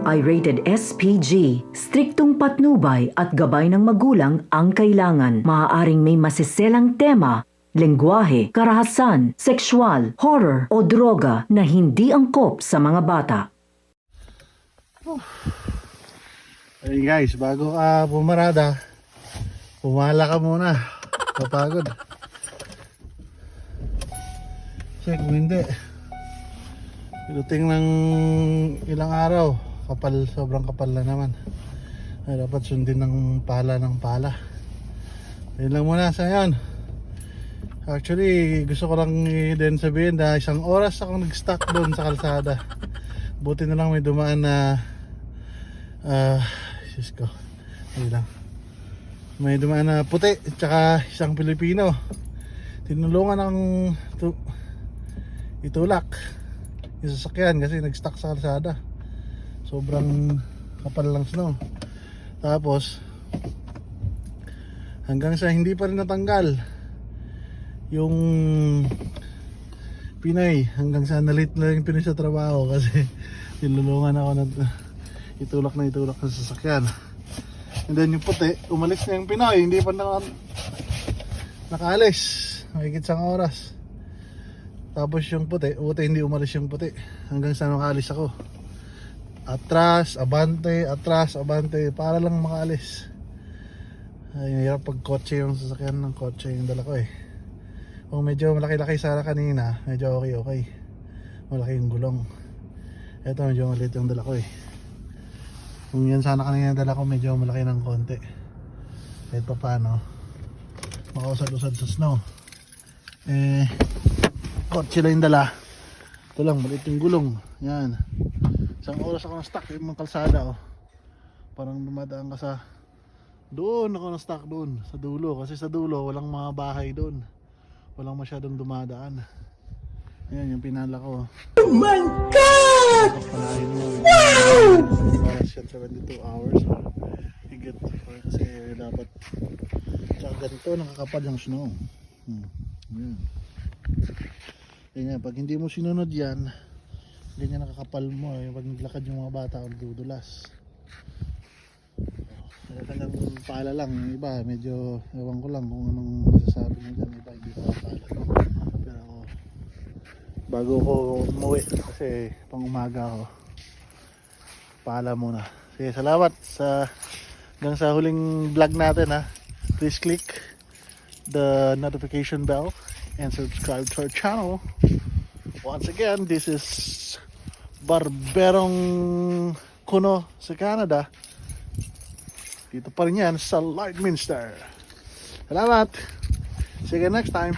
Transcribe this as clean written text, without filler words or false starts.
Ay rated SPG. Striktong patnubay at gabay ng magulang ang kailangan. Maaaring may masiselang tema, lengguwahe, karahasan, sexual, horror o droga na hindi angkop sa mga bata. Ayun guys, bago ka pumarada, pumala ka muna. Kapagod. Check kung hindi. Piluting ng ilang araw. Sobrang kapal na naman. Ay, dapat sundin ng pala. Ayun lang muna sa ngayon. Actually, gusto ko lang din sabihin na 1 oras akong nag-stock doon sa kalsada. Buti na lang may dumaan na sis ko. Ayun lang. May dumaan na puti at saka isang Pilipino. Tinulungan ng itulak yung sasakyan kasi nag-stock sa kalsada. Sobrang kapal lang snow. Tapos hanggang sa hindi pa rin natanggal yung Pinoy, hanggang sa nalit na yung Pinoy sa trabaho kasi tinulungan ako na itulak sa sasakyan. And then yung puti, umalis na yung Pinoy, hindi pa nakaalis, mahigit 1 oras. Tapos yung puti hindi umalis yung puti hanggang sa nakaalis ako. Atras, abante, para lang makaalis. Ay, hirap pag kotse yung sasakyan ng kotse yung dala ko eh. Kung medyo malaki-laki sana kanina, medyo okay. Malaki yung gulong. Ito medyo maliit yung dala ko eh. Kung yan sana kanina yung dala ko, medyo malaki ng konti. Kahit pa paano, makausad-usad sa snow. Kotse lang yung dala. Ito lang, maliit yung gulong. Yan. 1 oras ako na-stuck yung mga kalsada oh. Parang dumadaan ka sa doon ako na-stuck doon sa dulo kasi sa dulo walang mga bahay doon. Walang masyadong dumadaan. Ayan yung pinala ko. Oh my God! Wow! Para siya 72 hours. bigat. Kasi dapat tsaka ganito nakakapal yung snow. Yan. Ganyan, pag hindi mo sinunod yan, ganyan nakakapal mo. Pag naglakad yung mga bata, dudulas. Talagang pala lang. Yung iba, medyo ewan ko lang kung anong masasabi nyo dyan. Iba, hindi pa pala. Pero bago ko umuwi, kasi pang umaga ako, pala muna. Sige, salamat sa hanggang sa huling vlog natin ha. Please click the notification bell and subscribe to our channel. Once again, this is Barberong Kuno sa Canada. Dito pa rin yan sa Lightminster. Salamat! See you next time.